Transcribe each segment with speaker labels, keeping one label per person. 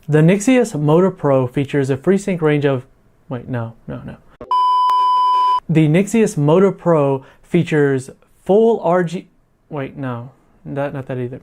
Speaker 1: The Nixeus Moda Pro features a FreeSync range of... Wait, no. The Nixeus Moda Pro features full RG... Wait, no. Not that either.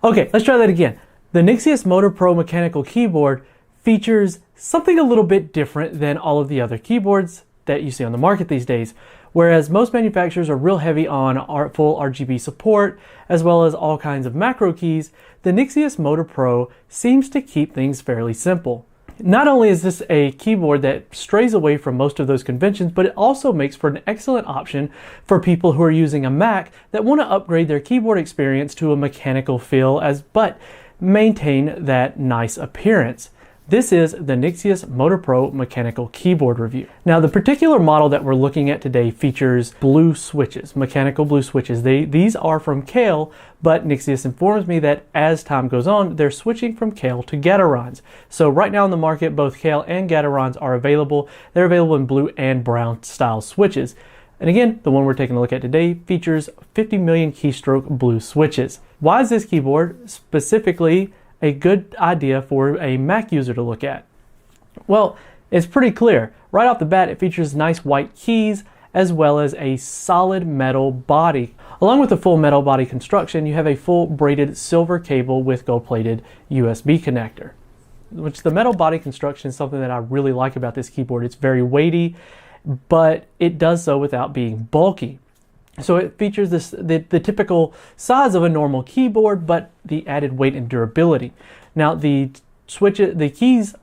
Speaker 1: Okay, let's try that again. The Nixeus Moda Pro Mechanical Keyboard features something a little bit different than all of the other keyboards that you see on the market these days. Whereas most manufacturers are real heavy on full RGB support, as well as all kinds of macro keys, the Nixeus Moda Pro seems to keep things fairly simple. Not only is this a keyboard that strays away from most of those conventions, but it also makes for an excellent option for people who are using a Mac that want to upgrade their keyboard experience to a mechanical feel but maintain that nice appearance. This is the Nixeus Moda Pro Mechanical Keyboard review. Now, the particular model that we're looking at today features blue switches, mechanical blue switches. These are from Kailh, but Nixeus informs me that as time goes on, they're switching from Kailh to Gaterons. So right now in the market, both Kailh and Gaterons are available. They're available in blue and brown style switches. And again, the one we're taking a look at today features 50 million keystroke blue switches. Why is this keyboard specifically a good idea for a Mac user to look at? Well, it's pretty clear. Right off the bat, it features nice white keys as well as a solid metal body. Along with the full metal body construction, you have a full braided silver cable with gold-plated USB connector. Which the metal body construction is something that I really like about this keyboard. It's very weighty, but it does so without being bulky. So it features the typical size of a normal keyboard, but the added weight and durability. Now the keycaps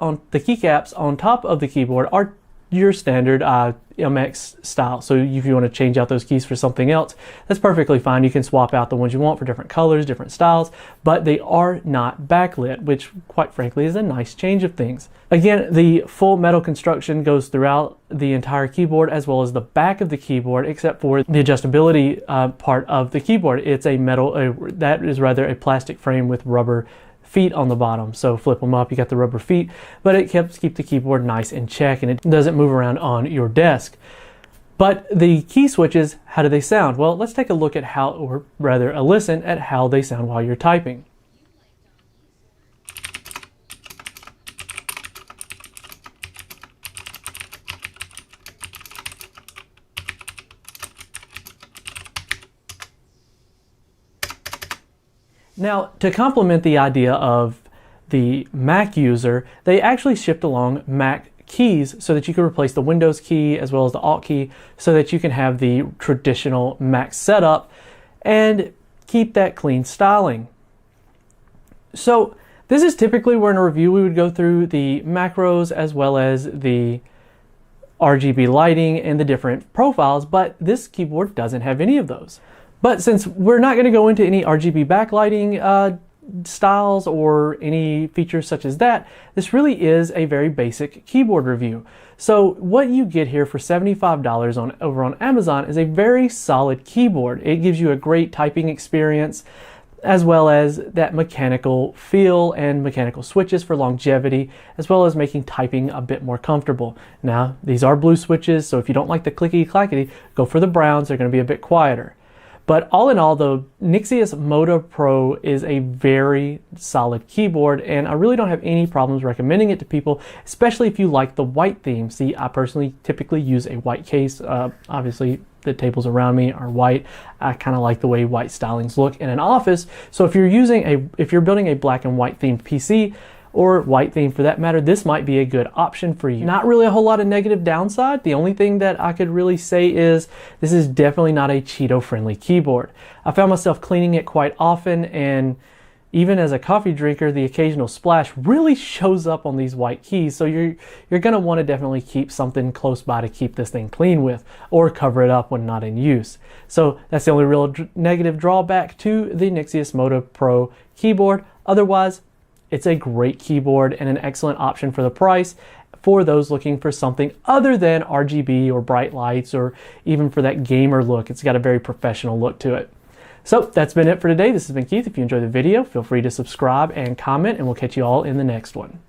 Speaker 1: on top of the keyboard are your standard MX style. So if you want to change out those keys for something else, that's perfectly fine. You can swap out the ones you want for different colors, different styles, but they are not backlit, which quite frankly is a nice change of things. Again, the full metal construction goes throughout the entire keyboard as well as the back of the keyboard, except for the adjustability part of the keyboard. It's a metal, that is rather a plastic frame with rubber feet on the bottom. So flip them up, you got the rubber feet, but it helps keep the keyboard nice in check and it doesn't move around on your desk. But the key switches, how do they sound? Well, let's take a look at how, or rather a listen at how they sound while you're typing. Now, to complement the idea of the Mac user, they actually shipped along Mac keys so that you can replace the Windows key as well as the Alt key so that you can have the traditional Mac setup and keep that clean styling. So this is typically where in a review we would go through the macros as well as the RGB lighting and the different profiles, but this keyboard doesn't have any of those. But since we're not going to go into any RGB backlighting styles or any features such as that, this really is a very basic keyboard review. So what you get here for $75 over on Amazon is a very solid keyboard. It gives you a great typing experience as well as that mechanical feel and mechanical switches for longevity, as well as making typing a bit more comfortable. Now, these are blue switches, so if you don't like the clickety clackety, go for the browns. They're going to be a bit quieter. But all in all, the Nixeus Moda Pro is a very solid keyboard, and I really don't have any problems recommending it to people, especially if you like the white theme. See, I personally typically use a white case. Obviously, the tables around me are white. I kind of like the way white stylings look in an office. So if you're building a black and white themed PC, or white theme for that matter, this might be a good option for you. Not really a whole lot of negative downside. The only thing that I could really say is this is definitely not a Cheeto friendly keyboard. I found myself cleaning it quite often, and even as a coffee drinker, the occasional splash really shows up on these white keys. So you're gonna want to definitely keep something close by to keep this thing clean with, or cover it up when not in use. So that's the only real negative drawback to the Nixeus Moda Pro keyboard. Otherwise, it's a great keyboard and an excellent option for the price for those looking for something other than RGB or bright lights, or even for that gamer look. It's got a very professional look to it. So that's been it for today. This has been Keith. If you enjoyed the video, feel free to subscribe and comment, and we'll catch you all in the next one.